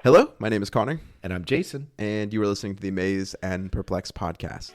Hello, my name is Connor, And I'm Jason. and you are listening to the Amazed and Perplexed podcast.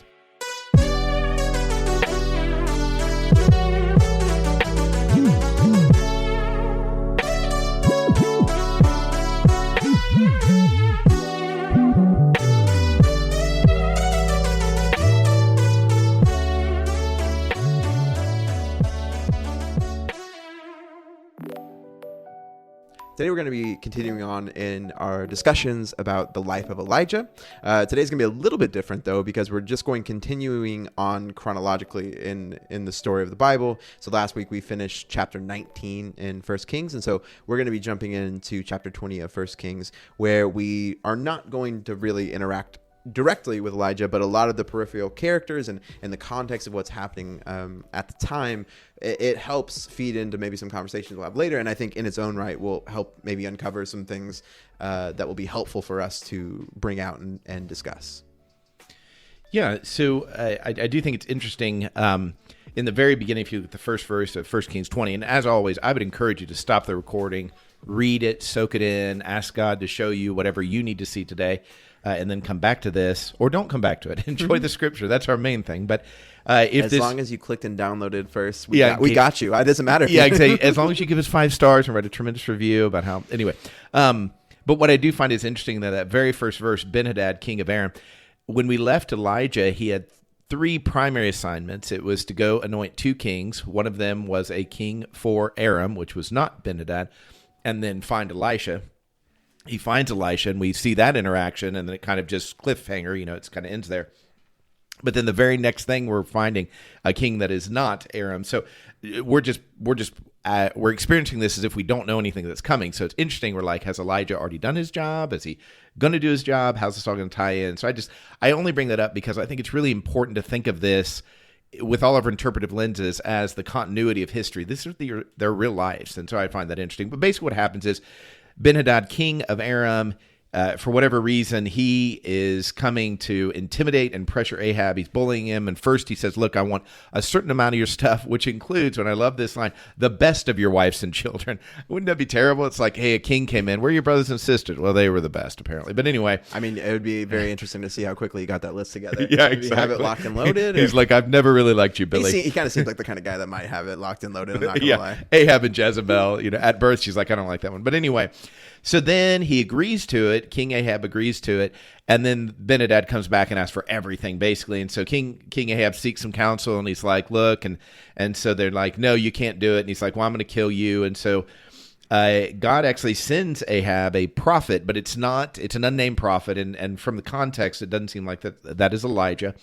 Today we're going to be continuing on in our discussions about the life of Elijah. Today's going to be a little bit different, though, because we're just continuing on chronologically in the story of the Bible. So last week we finished chapter 19 in 1 Kings, and so we're going to be jumping into chapter 20 of 1 Kings, where we are not going to really interact directly with Elijah, but a lot of the peripheral characters and the context of what's happening at the time, it helps feed into maybe some conversations we'll have later, and I think in its own right will help maybe uncover some things that will be helpful for us to bring out and discuss. Yeah, so I do think it's interesting. In the very beginning, if you look at the first verse of 1 Kings 20, and as always, I would encourage you to stop the recording, read it, soak it in, ask God to show you whatever you need to see today. And then come back to this, or don't come back to it. Enjoy the scripture. That's our main thing. But as long as you clicked and downloaded first, we got you. It doesn't matter. As long as you give us 5 stars and write a tremendous review about how. Anyway, but what I do find is interesting that very first verse, Ben-Hadad, king of Aram, when we left Elijah, he had 3 primary assignments. It was to go anoint 2 kings. One of them was a king for Aram, which was not Ben-Hadad, and then find Elisha. He finds Elisha, and we see that interaction, and then it kind of just cliffhanger, it's kind of ends there. But then the very next thing, we're finding a king that is not Aram. So we're experiencing this as if we don't know anything that's coming. So it's interesting. We're like, has Elijah already done his job? Is he going to do his job? How's this all going to tie in? So I only bring that up because I think it's really important to think of this with all of our interpretive lenses as the continuity of history. This is their real lives, and so I find that interesting. But basically what happens is Ben-Hadad, king of Aram, for whatever reason, he is coming to intimidate and pressure Ahab. He's bullying him. And first he says, look, I want a certain amount of your stuff, which includes, and I love this line, the best of your wives and children. Wouldn't that be terrible? It's like, hey, a king came in. Where are your brothers and sisters? Well, they were the best, apparently. But anyway. I mean, it would be very interesting to see how quickly you got that list together. Yeah, exactly. You have it locked and loaded? He's like, I've never really liked you, Billy. He kind of seems like the kind of guy that might have it locked and loaded. I'm not going to lie. Ahab and Jezebel, at birth, she's like, I don't like that one. But anyway. So then he agrees to it. King Ahab agrees to it. And then Ben-Hadad comes back and asks for everything, basically. And so King Ahab seeks some counsel, and he's like, look. And so they're like, no, you can't do it. And he's like, well, I'm going to kill you. And so God actually sends Ahab a prophet, but it's an unnamed prophet. And from the context, it doesn't seem like that is Elijah.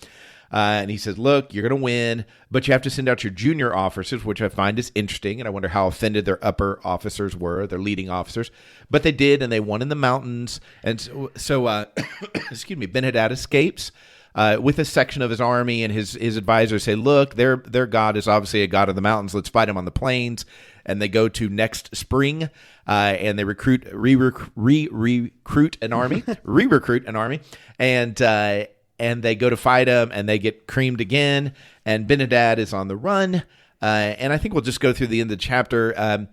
And he says, look, you're going to win, but you have to send out your junior officers, which I find is interesting. And I wonder how offended their upper officers were, their leading officers. But they did, and they won in the mountains. And so excuse me, Ben-Hadad escapes with a section of his army, and his advisors say, look, their God is obviously a God of the mountains. Let's fight him on the plains. And they go to next spring, and they re-recruit an army, and they go to fight him, and they get creamed again, and Ben-Hadad is on the run. And I think we'll just go through the end of the chapter.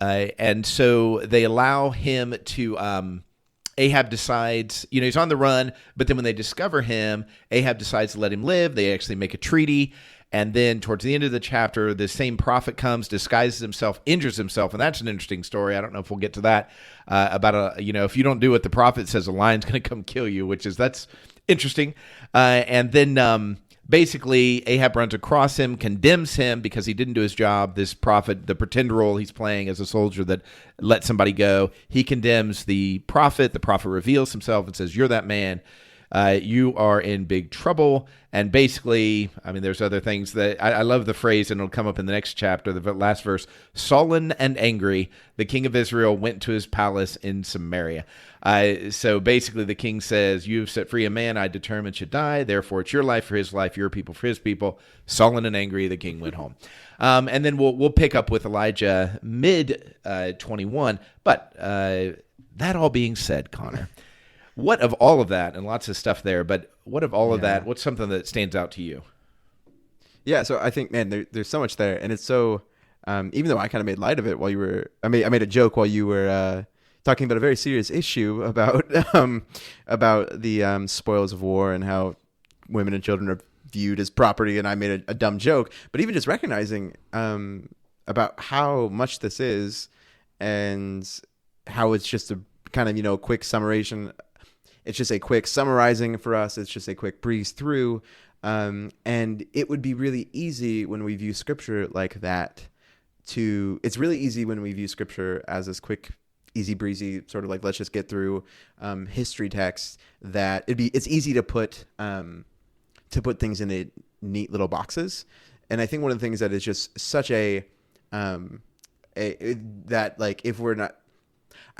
And so they allow him to, Ahab decides, he's on the run, but then when they discover him, Ahab decides to let him live. They actually make a treaty. And then towards the end of the chapter, the same prophet comes, disguises himself, injures himself. And that's an interesting story. I don't know if we'll get to that, about if you don't do what the prophet says, a lion's going to come kill you, that's interesting. And then basically Ahab runs across him, condemns him because he didn't do his job. This prophet, the pretend role he's playing as a soldier that let somebody go, he condemns the prophet. The prophet reveals himself and says, you're that man. You are in big trouble. And basically, there's other things that I love the phrase, and it'll come up in the next chapter, the last verse. Sullen and angry, the king of Israel went to his palace in Samaria. So basically the king says, you've set free a man I determined should die. Therefore, it's your life for his life, your people for his people. Sullen and angry, the king went home. And then we'll pick up with Elijah mid 21. But that all being said, Connor, what of all of that, and lots of stuff there, but what of all of that, what's something that stands out to you? Yeah, so I think, man, there's so much there. And it's so, even though I kind of made light of it while you were, I made a joke while you were talking about a very serious issue about the spoils of war and how women and children are viewed as property. And I made a dumb joke, but even just recognizing about how much this is and how it's just a kind of, quick summarization. It's just a quick summarizing for us. It's just a quick breeze through. And it would be really easy when we view scripture like that it's really easy when we view scripture as this quick, easy breezy sort of like, let's just get through history text, that it's easy to put things in neat little boxes. And I think one of the things that is just such I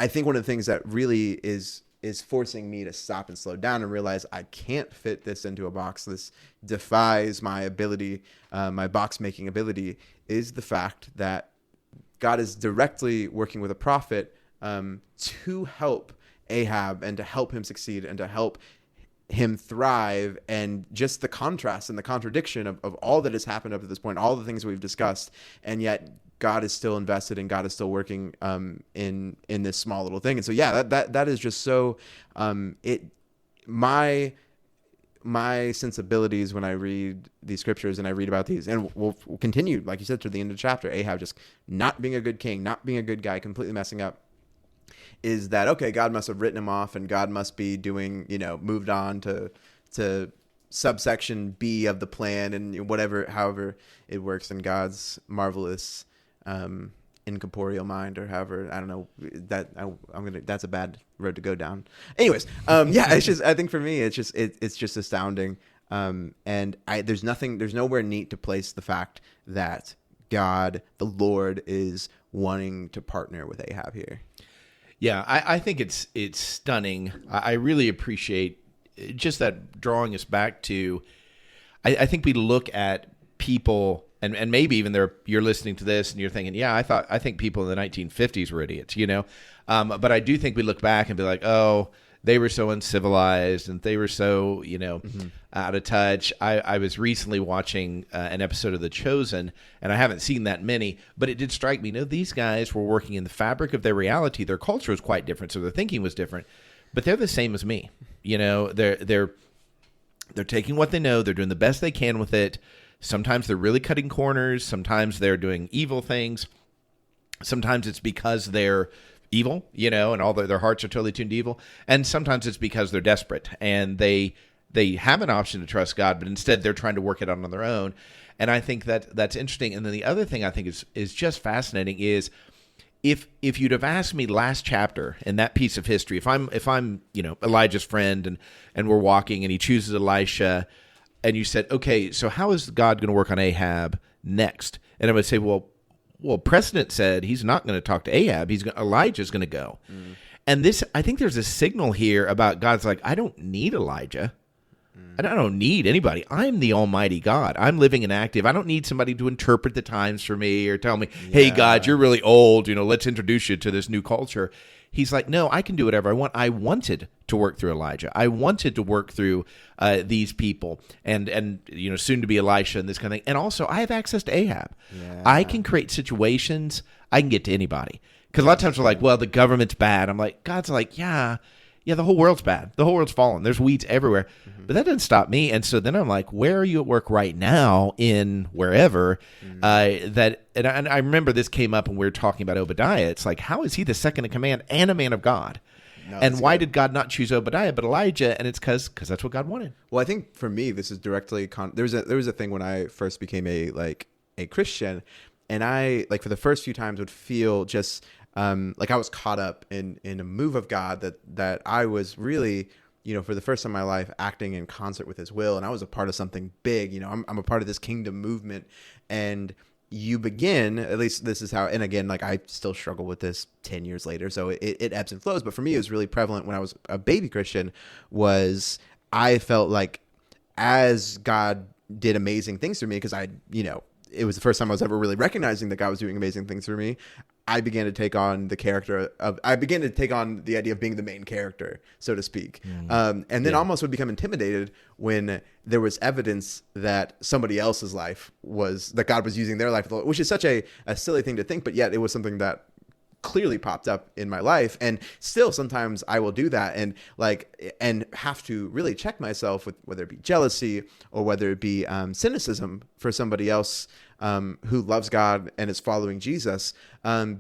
think one of the things that really is forcing me to stop and slow down and realize I can't fit this into a box. This defies my ability, my box making ability, is the fact that God is directly working with a prophet to help Ahab and to help him succeed and to help him thrive. And just the contrast and the contradiction of all that has happened up to this point, all the things we've discussed, and yet God is still invested and God is still working in this small little thing. And so, yeah, that is just so my sensibilities when I read these scriptures and I read about these, and we'll continue, like you said, to the end of the chapter, Ahab just not being a good king, not being a good guy, completely messing up, is that, okay, God must have written him off and God must be doing, moved on to subsection B of the plan and however it works in God's marvelous incorporeal mind, or however, I don't know, that's a bad road to go down. Anyways, it's just, I think for me, it's just astounding. And there's nowhere neat to place the fact that God, the Lord, is wanting to partner with Ahab here. Yeah, I think it's stunning. I really appreciate just that, drawing us back to, I think we look at people, and maybe even you're listening to this and you're thinking, yeah, I think people in the 1950s were idiots, but I do think we look back and be like, oh, they were so uncivilized and they were so, out of touch. I was recently watching an episode of The Chosen, and I haven't seen that many, but it did strike me, these guys were working in the fabric of their reality. Their culture was quite different, so their thinking was different, but they're the same as me. They're taking what they know. They're doing the best they can with it. Sometimes they're really cutting corners. Sometimes they're doing evil things. Sometimes it's because they're evil, and all their hearts are totally tuned to evil. And sometimes it's because they're desperate and they have an option to trust God, but instead they're trying to work it out on their own. And I think that's interesting. And then the other thing I think is just fascinating is if you'd have asked me last chapter in that piece of history, if I'm Elijah's friend and we're walking and he chooses Elisha, and you said, okay, so how is God going to work on Ahab next? And I would say, well, precedent said he's not going to talk to Ahab. Elijah's going to go. Mm. And I think there's a signal here about God's like, I don't need Elijah. I don't need anybody. I'm the Almighty God. I'm living and active. I don't need somebody to interpret the times for me or tell me, hey, God, you're really old. Let's introduce you to this new culture. He's like, no, I can do whatever I want. I wanted to work through Elijah. I wanted to work through these people and soon to be Elisha and this kind of thing. And also, I have access to Ahab. Yeah. I can create situations. I can get to anybody. Because a lot of times we're like, well, the government's bad. I'm like, God's like, yeah, the whole world's bad. The whole world's fallen. There's weeds everywhere. Mm-hmm. But that doesn't stop me. And so then I'm like, where are you at work right now in wherever? And I remember this came up when we were talking about Obadiah. It's like, how is he the second in command and a man of God? No, and why did God not choose Obadiah but Elijah? And it's because that's what God wanted. Well, I think for me, this is directly there was a thing when I first became a Christian, and I for the first few times would feel just like I was caught up in a move of God that I was really, for the first time in my life, acting in concert with his will. And I was a part of something big. I'm a part of this kingdom movement. And you begin, at least this is how, and again, I still struggle with this 10 years later. So it ebbs and flows. But for me, it was really prevalent when I was a baby Christian, was I felt like as God did amazing things for me, because it was the first time I was ever really recognizing that God was doing amazing things for me. I began to take on the idea of being the main character, so to speak. And then almost would become intimidated when there was evidence that somebody else's life that God was using their life, which is such a silly thing to think, but yet it was something that clearly popped up in my life, and still sometimes I will do that and have to really check myself with whether it be jealousy or whether it be cynicism for somebody else who loves God and is following Jesus,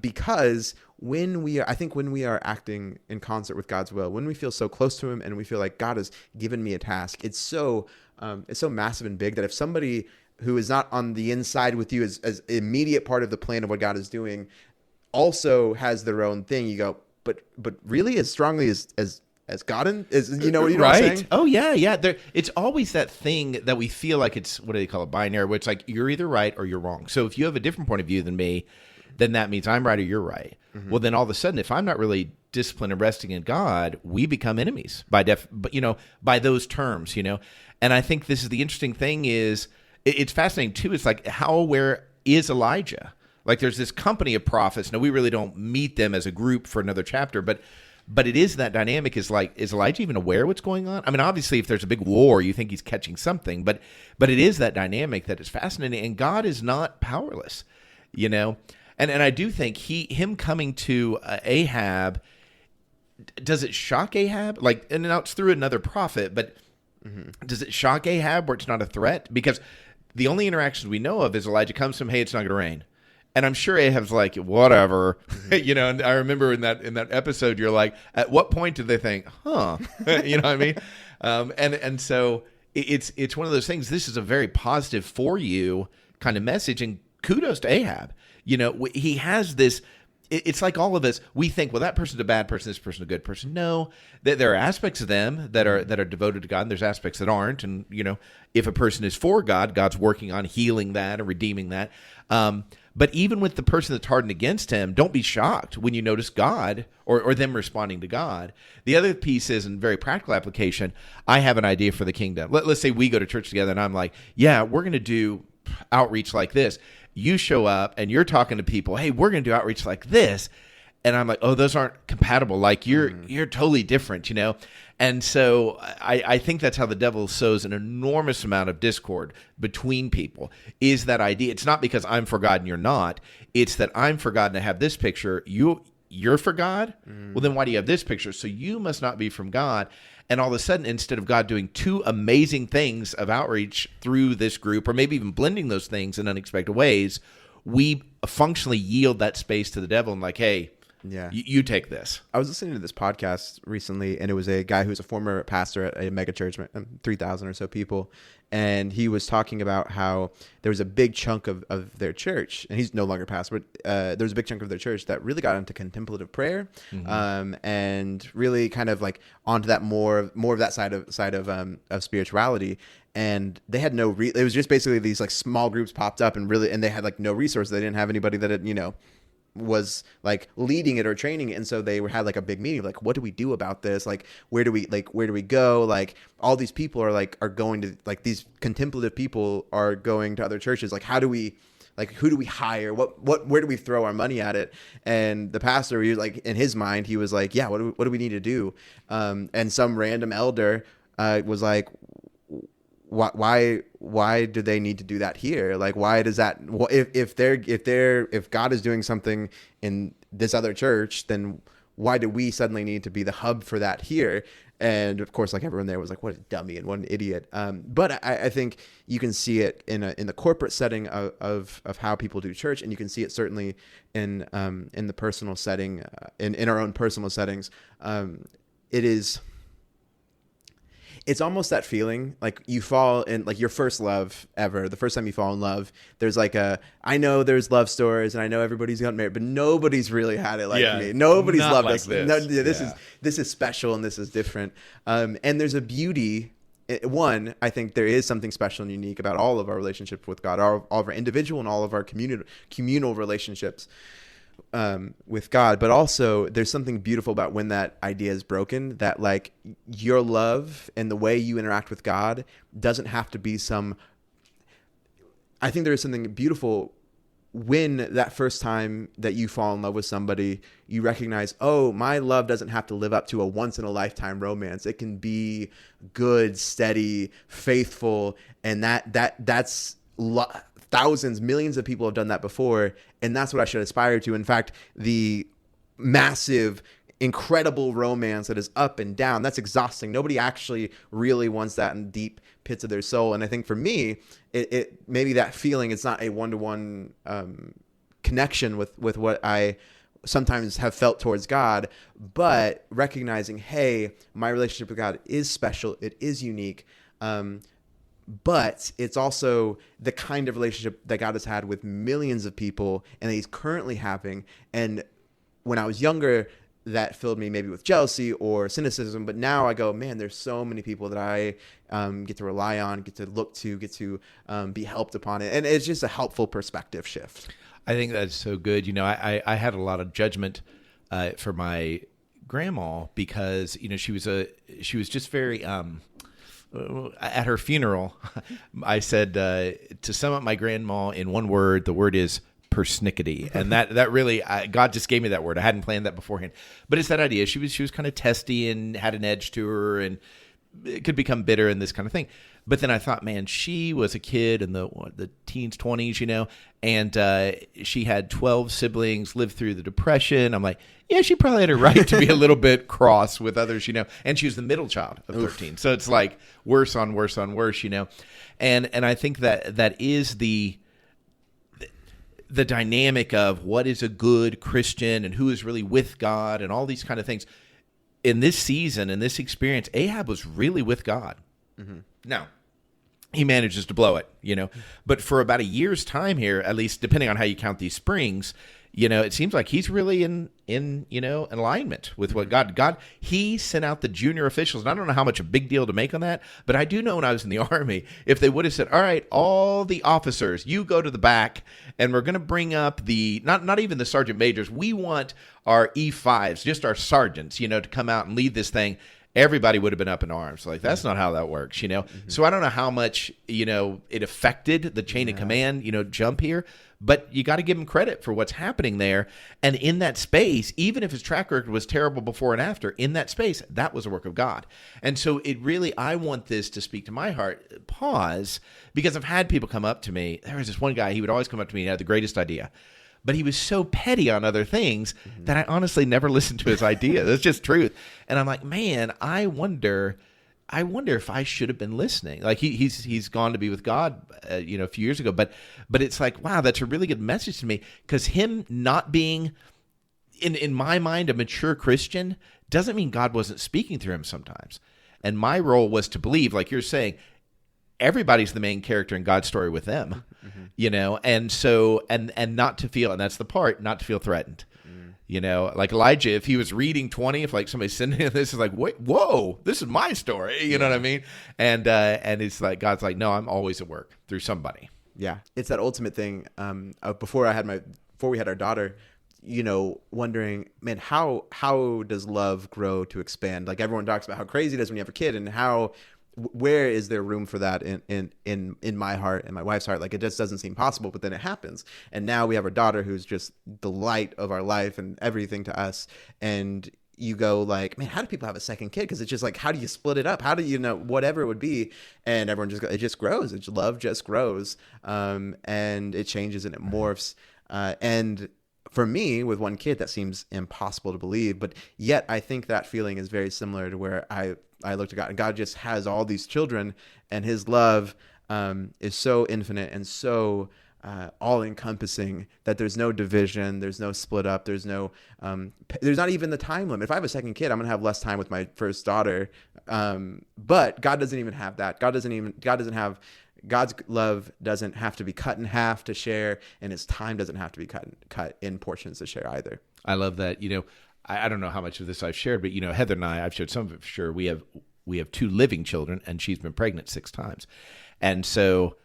because when we are acting in concert with God's will, when we feel so close to Him and we feel like God has given me a task, it's so massive and big that if somebody who is not on the inside with you as immediate part of the plan of what God is doing also has their own thing, you go, but really as strongly as God is, you know what I'm saying? Oh yeah. It's always that thing that we feel like it's, what do they call it, binary, where it's like you're either right or you're wrong. So if you have a different point of view than me, then that means I'm right or you're right. Mm-hmm. Well, then all of a sudden, if I'm not really disciplined and resting in God, we become enemies by those terms, you know. And I think this is the interesting thing is it's fascinating too. It's like, how aware is Elijah? Like there's this company of prophets. Now we really don't meet them as a group for another chapter, but it is that dynamic is like, is Elijah even aware of what's going on? I mean, obviously if there's a big war, you think he's catching something, but it is that dynamic that is fascinating, and God is not powerless, you know? And I do think him coming to Ahab, does it shock Ahab? Like, and now it's through another prophet, but does it shock Ahab where it's not a threat? Because the only interactions we know of is Elijah comes to him, hey, it's not going to rain. And I'm sure Ahab's like, whatever, you know. And I remember in that episode, you're like, at what point did they think, you know what I mean? And so it's one of those things. This is a very positive for you kind of message, and kudos to Ahab. You know, he has this. It's like all of us. We think, well, that person's a bad person, this person's a good person. No, there are aspects of them that are devoted to God, and there's aspects that aren't. And you know, if a person is for God, God's working on healing that and redeeming that. But even with the person that's hardened against him, don't be shocked when you notice God or them responding to God. The other piece is, in very practical application, I have an idea for the kingdom. Let's say we go to church together, and I'm like, yeah, we're going to do outreach like this. You show up and you're talking to people, hey, we're going to do outreach like this. And I'm like, oh, those aren't compatible. Like you're totally different, you know? And so I think that's how the devil sows an enormous amount of discord between people, is that idea. It's not because I'm for God and you're not. It's that I'm for God and I have this picture. You're for God? Well, then why do you have this picture? So you must not be from God. And all of a sudden, instead of God doing two amazing things of outreach through this group, or maybe even blending those things in unexpected ways, we functionally yield that space to the devil and like, hey, you take this. I was listening to this podcast recently, and it was a guy who's a former pastor at a mega church, 3,000 or so people. And he was talking about how there was a big chunk of their church, and he's no longer pastor, but there was a big chunk of their church that really got into contemplative prayer, and really kind of like onto that more of that side of spirituality. And they had it was just basically these like small groups popped up, and they had like no resources. They didn't have anybody that had, you know, was like leading it or training it. And so they had like a big meeting, like, what do we do about this? Like, where do we go? Like, all these people are going to, like, these contemplative people are going to other churches. Like, how do we, like, who do we hire? Where do we throw our money at it? And the pastor, he was like, in his mind, he was like, yeah, what do we need to do? And some random elder was like, why do they need to do that here? Like, why does that, if God is doing something in this other church, then why do we suddenly need to be the hub for that here? And of course, like, everyone there was like, what a dummy and what an idiot. But I think you can see it in the corporate setting of how people do church, and you can see it certainly in the personal setting, in our own personal settings. It's almost that feeling like you fall in, like, your first love ever, the first time you fall in love. There's like I know there's love stories and I know everybody's gotten married, but nobody's really had it like me. Nobody's loved like us. This is special and this is different. And there's a beauty. I think there is something special and unique about all of our relationships with God, all of our individual and all of our communal relationships with God. But also there's something beautiful about when that idea is broken, that like your love and the way you interact with God doesn't have to be I think there is something beautiful when that first time that you fall in love with somebody, you recognize, oh, my love doesn't have to live up to a once in a lifetime romance. It can be good, steady, faithful. And that's thousands, millions of people have done that before. And that's what I should aspire to. In fact, the massive, incredible romance that is up and down. That's exhausting. Nobody actually really wants that in deep pits of their soul. And I think for me, it maybe that feeling, it's not a one-to-one connection with what I sometimes have felt towards God, but recognizing, hey, my relationship with God is special. It is unique. But it's also the kind of relationship that God has had with millions of people and that he's currently having. And when I was younger, that filled me maybe with jealousy or cynicism. But now I go, man, there's so many people that I get to rely on, get to look to, get to be helped upon it. And it's just a helpful perspective shift. I think that's so good. You know, I had a lot of judgment for my grandma because, you know, she was just very at her funeral. I said to sum up my grandma in one word, the word is persnickety. And that really, God just gave me that word. I hadn't planned that beforehand, but it's that idea. She was kind of testy and had an edge to her, and it could become bitter and this kind of thing. But then I thought, man, she was a kid in the teens, 20s, you know, and she had 12 siblings, lived through the Depression. I'm like, yeah, she probably had a right to be a little bit cross with others, you know. And she was the middle child of 13. So it's like worse on worse on worse, you know. And I think that is the dynamic of what is a good Christian and who is really with God and all these kind of things. In this season, in this experience, Ahab was really with God. Mm-hmm. Now, he manages to blow it, you know. But for about a year's time here, at least depending on how you count these springs, you know, it seems like he's really in you know, in alignment with what God, he sent out the junior officials. And I don't know how much a big deal to make on that, but I do know when I was in the Army, if they would have said, all right, all the officers, you go to the back, and we're going to bring up the, not even the sergeant majors, we want our E5s, just our sergeants, you know, to come out and lead this thing. Everybody would have been up in arms. Like, that's not how that works, you know? Mm-hmm. So I don't know how much, you know, it affected the chain of command, you know, jump here, but you got to give him credit for what's happening there. And in that space, even if his track record was terrible before and after, in that space, that was a work of God. And so it really, I want this to speak to my heart. Pause, because I've had people come up to me. There was this one guy, he would always come up to me and had the greatest idea. But he was so petty on other things that I honestly never listened to his idea. That's just truth. And I'm like, man, I wonder if I should have been listening. Like he's gone to be with God, you know, a few years ago. But it's like, wow, that's a really good message to me, because him not being, in my mind, a mature Christian doesn't mean God wasn't speaking through him sometimes. And my role was to believe, like you're saying, everybody's the main character in God's story with them, you know, and so, and not to feel, and that's the part, not to feel threatened, you know, like Elijah, if he was reading 20, if like somebody's sending him this, is like, wait, whoa, this is my story, you know what I mean? And it's like, God's like, no, I'm always at work through somebody. Yeah. It's that ultimate thing. Before we had our daughter, you know, wondering, man, how does love grow to expand? Like, everyone talks about how crazy it is when you have a kid, and where is there room for that in my heart and my wife's heart? Like, it just doesn't seem possible, but then it happens. And now we have our daughter, who's just the light of our life and everything to us. And you go like, man, how do people have a second kid? Because it's just like, how do you split it up? How do you know, whatever it would be? And everyone it just grows. Love just grows. And it changes and it morphs. And for me, with one kid, that seems impossible to believe, but yet I think that feeling is very similar to where I look to God, and God just has all these children, and his love is so infinite and so all-encompassing that there's no division, there's no split up, there's not even the time limit. If I have a second kid, I'm gonna have less time with my first daughter, but God doesn't even have that. God's love doesn't have to be cut in half to share, and his time doesn't have to be cut in portions to share either. I love that. You know, I don't know how much of this I've shared, but, you know, Heather and I've shared some of it for sure. We have 2 living children, and she's been pregnant 6 times. And so,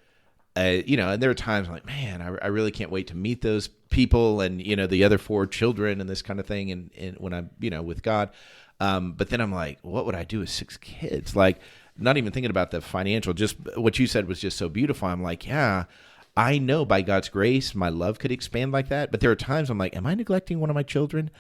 you know, and there are times I'm like, man, I really can't wait to meet those people and, you know, the other 4 children and this kind of thing. And when I'm, you know, with God. But then I'm like, what would I do with 6 kids? Like, not even thinking about the financial, just what you said was just so beautiful. I'm like, yeah, I know by God's grace, my love could expand like that. But there are times I'm like, am I neglecting one of my children?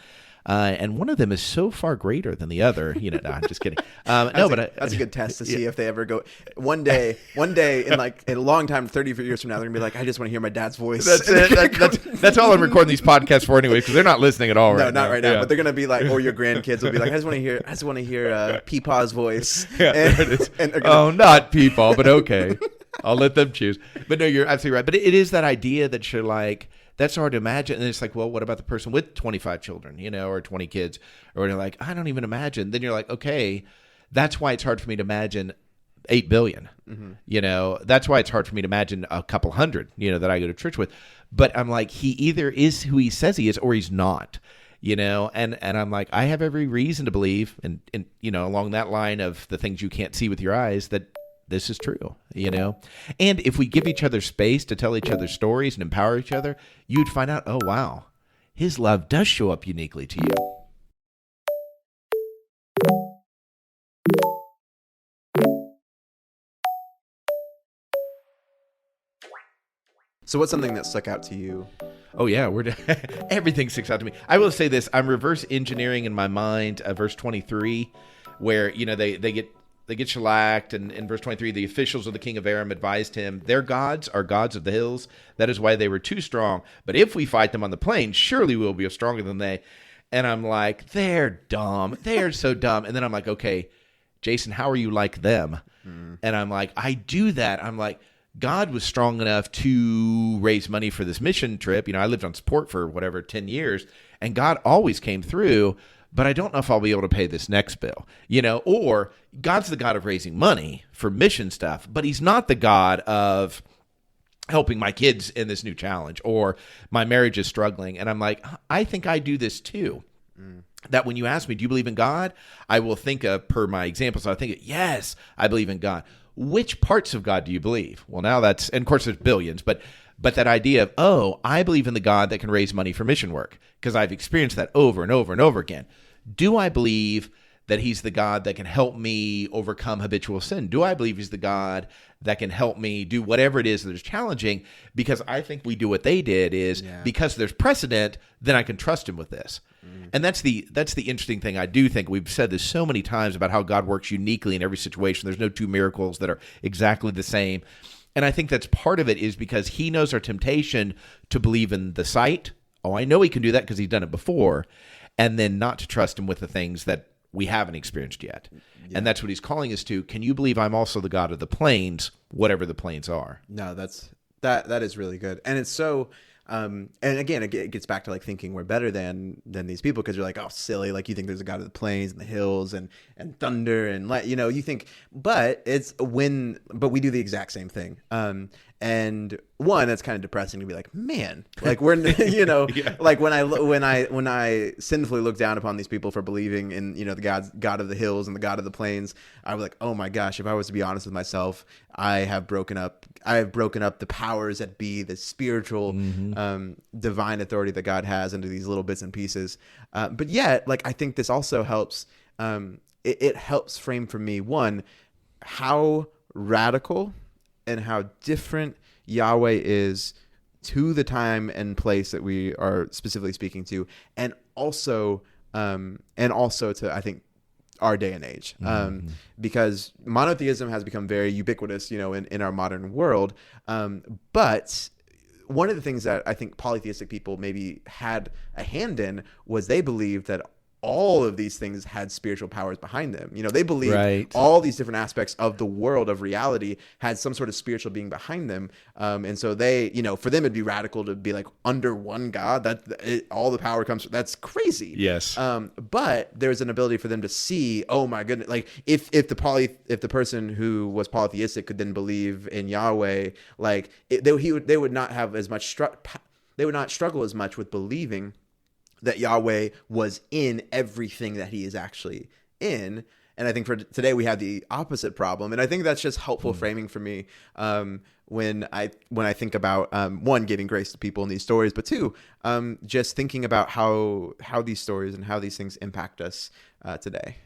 and one of them is so far greater than the other. No, I'm just kidding. That's a good test to see if they ever go. One day, in a long time, 30 years from now, they're gonna be like, I just want to hear my dad's voice. That's it. That's all I'm recording these podcasts for anyway, because they're not listening at all right now. No, not right now. Yeah. But they're gonna be like, or your grandkids will be like, I just want to hear Peepaw's voice. Yeah, there it is. Not Peepaw, but okay. I'll let them choose. But no, you're absolutely right. But it is that idea that you're like, that's hard to imagine. And it's like, well, what about the person with 25 children, or 20 kids? Or you're like, I don't even imagine. Then you're like, okay, that's why it's hard for me to imagine 8 billion. Mm-hmm. That's why it's hard for me to imagine a couple hundred, that I go to church with. But I'm like, he either is who he says he is or he's not. And I'm like, I have every reason to believe, and along that line of the things you can't see with your eyes, that this is true, And if we give each other space to tell each other stories and empower each other, you'd find out, oh, wow, his love does show up uniquely to you. So what's something that stuck out to you? Oh, yeah, everything sticks out to me. I will say this. I'm reverse engineering in my mind verse 23, where, they get shellacked, and in verse 23, the officials of the king of Aram advised him, their gods are gods of the hills. That is why they were too strong. But if we fight them on the plain, surely we'll be stronger than they. And I'm like, they're dumb. They're so dumb. And then I'm like, okay, Jason, how are you like them? And I'm like, I do that. I'm like, God was strong enough to raise money for this mission trip. I lived on support for 10 years, and God always came through. But I don't know if I'll be able to pay this next bill, or God's the God of raising money for mission stuff, but he's not the God of helping my kids in this new challenge, or my marriage is struggling. And I'm like, I think I do this too. That when you ask me, do you believe in God? I will think of, per my example, so I think, yes, I believe in God. Which parts of God do you believe? Well, now and of course there's billions, but that idea of, oh, I believe in the God that can raise money for mission work, because I've experienced that over and over and over again. Do I believe that he's the God that can help me overcome habitual sin? Do I believe he's the God that can help me do whatever it is that is challenging? Because I think we do what they did is, because there's precedent, then I can trust him with this. And that's the interesting thing. I do think we've said this so many times about how God works uniquely in every situation. There's no two miracles that are exactly the same. And I think that's part of it is because he knows our temptation to believe in the sight. Oh, I know he can do that because he's done it before. And then not to trust him with the things that we haven't experienced yet. Yeah. And that's what he's calling us to. Can you believe I'm also the God of the plains, whatever the plains are? No, that is really good. And it's so, and again, it gets back to like thinking we're better than these people, because you're like, oh, silly. Like you think there's a God of the plains and the hills and thunder and light, you think, but we do the exact same thing. And one, that's kind of depressing to be like, man, like we're, like when I sinfully look down upon these people for believing in, the God of the hills and the God of the plains, I was like, oh my gosh, if I was to be honest with myself, I have broken up the powers that be, the spiritual, divine authority that God has into these little bits and pieces. But yet, like, I think this also helps, it helps frame for me, one, how radical and how different Yahweh is to the time and place that we are specifically speaking to, and also to, I think, our day and age, because monotheism has become very ubiquitous, in our modern world. But one of the things that I think polytheistic people maybe had a hand in was they believed that all of these things had spiritual powers behind them. They believed all these different aspects of the world of reality had some sort of spiritual being behind them. And so they, for them, it'd be radical to be like under one God, all the power comes. That's crazy. Yes. But there's an ability for them to see, oh my goodness, like if the person who was polytheistic could then believe in Yahweh, like they would not have as much they would not struggle as much with believing that Yahweh was in everything that he is actually in. And I think for today we have the opposite problem. And I think that's just helpful framing for me when I think about, one, giving grace to people in these stories, but two, just thinking about how these stories and how these things impact us today.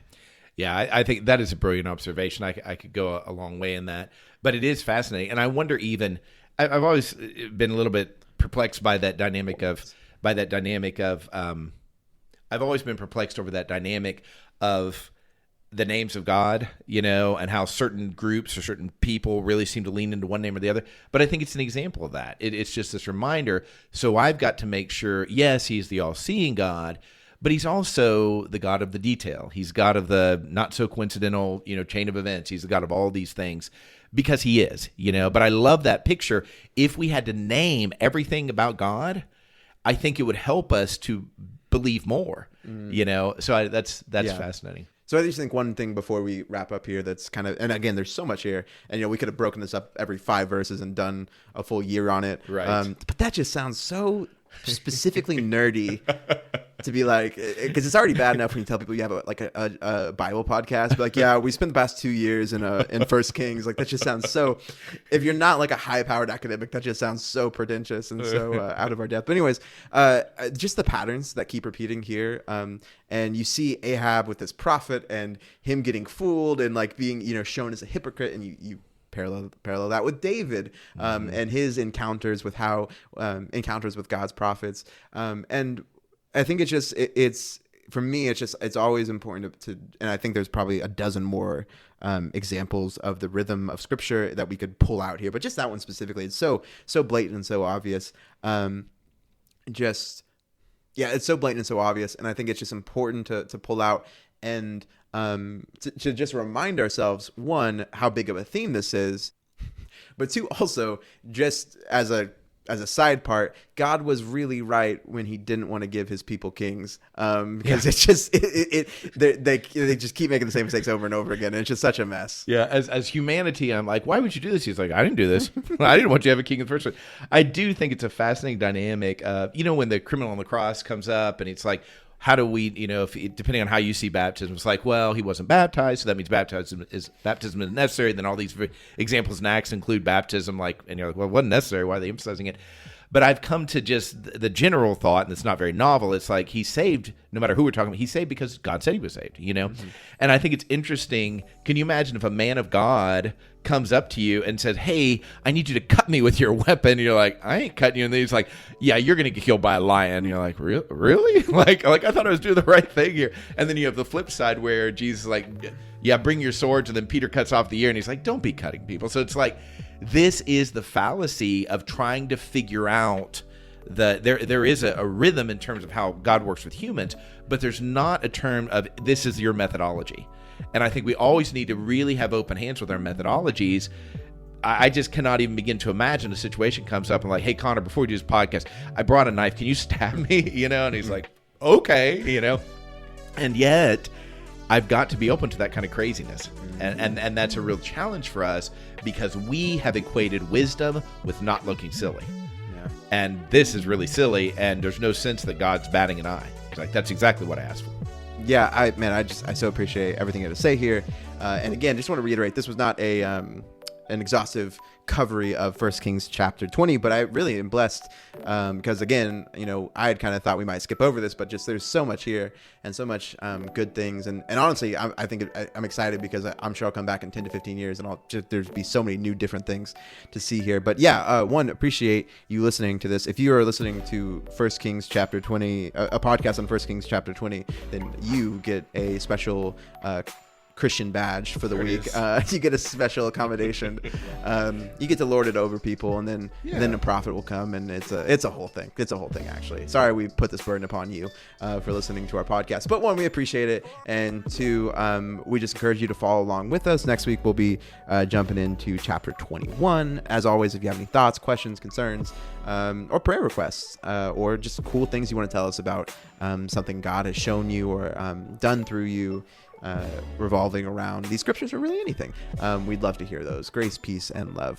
Yeah, I think that is a brilliant observation. I could go a long way in that. But it is fascinating. And I wonder even, I've always been a little bit perplexed by that dynamic of I've always been perplexed over that dynamic of the names of God, and how certain groups or certain people really seem to lean into one name or the other. But I think it's an example of that. It's just this reminder. So I've got to make sure, yes, he's the all-seeing God, but he's also the God of the detail. He's God of the not so coincidental, chain of events. He's the God of all these things because he is, But I love that picture. If we had to name everything about God, I think it would help us to believe more, So that's fascinating. So I just think one thing before we wrap up here that's kind of, and again, there's so much here, and we could have broken this up every 5 verses and done a full year on it. Right. But that just sounds so specifically nerdy to be like, because it's already bad enough when you tell people you have a Bible podcast, but yeah, we spent the past 2 years in First Kings. That just sounds so, if you're not a high powered academic, that just sounds so pretentious and so out of our depth. But anyways, just the patterns that keep repeating here. And you see Ahab with this prophet and him getting fooled and being, shown as a hypocrite, and you parallel that with David and his encounters with encounters with God's prophets. And I think it's for me, it's always important to, and I think there's probably a dozen more examples of the rhythm of Scripture that we could pull out here, but just that one specifically, it's so blatant and so obvious. It's so blatant and so obvious, and I think it's just important to pull out and to just remind ourselves, one, how big of a theme this is, but two, also just as a side part, God was really right when he didn't want to give his people kings, because it's just they just keep making the same mistakes over and over again, and it's just such a mess. Yeah, as humanity, I'm like, why would you do this? He's like, I didn't do this. I didn't want you to have a king in the first place. I do think it's a fascinating dynamic. When the criminal on the cross comes up, and it's like, how do we, depending on how you see baptism, it's like, well, he wasn't baptized, so that means baptism is necessary. Then all these examples in Acts include baptism, and you're like, well, it wasn't necessary. Why are they emphasizing it? But I've come to just the general thought, and it's not very novel. It's like he's saved, no matter who we're talking about. He's saved because God said he was saved, Mm-hmm. And I think it's interesting. Can you imagine if a man of God comes up to you and says, hey, I need you to cut me with your weapon? And you're like, I ain't cutting you. And then he's like, yeah, you're going to get killed by a lion. And you're like, really? like I thought I was doing the right thing here. And then you have the flip side where Jesus is like, yeah, bring your swords. And then Peter cuts off the ear, and he's like, don't be cutting people. So it's like, this is the fallacy of trying to figure out there is a rhythm in terms of how God works with humans, but there's not a term of this is your methodology. And I think we always need to really have open hands with our methodologies. I just cannot even begin to imagine a situation comes up and like, hey, Connor, before we do this podcast, I brought a knife. Can you stab me? And he's like, okay, And yet I've got to be open to that kind of craziness. And that's a real challenge for us because we have equated wisdom with not looking silly. Yeah. And this is really silly, and there's no sense that God's batting an eye. It's like, that's exactly what I asked for. Yeah, I so appreciate everything you had to say here. And again, just want to reiterate, this was not an exhaustive coverage of 1 Kings chapter 20, but I really am blessed because again, I had kind of thought we might skip over this, but just there's so much here and so much good things. And honestly, I think I'm excited because I'm sure I'll come back in 10 to 15 years and there's be so many new different things to see here. But yeah, one, appreciate you listening to this. If you are listening to 1 Kings chapter 20, a podcast on 1 Kings chapter 20, then you get a special Christian badge for the week. You get a special accommodation. You get to lord it over people, and then a prophet will come, and it's a whole thing. It's a whole thing, actually. Sorry we put this burden upon you for listening to our podcast, but one, we appreciate it, and two, we just encourage you to follow along with us. Next week we'll be jumping into chapter 21. As always, if you have any thoughts, questions, concerns, or prayer requests, or just cool things you want to tell us about something God has shown you or done through you, revolving around these scriptures or really anything, we'd love to hear those. Grace, peace, and love.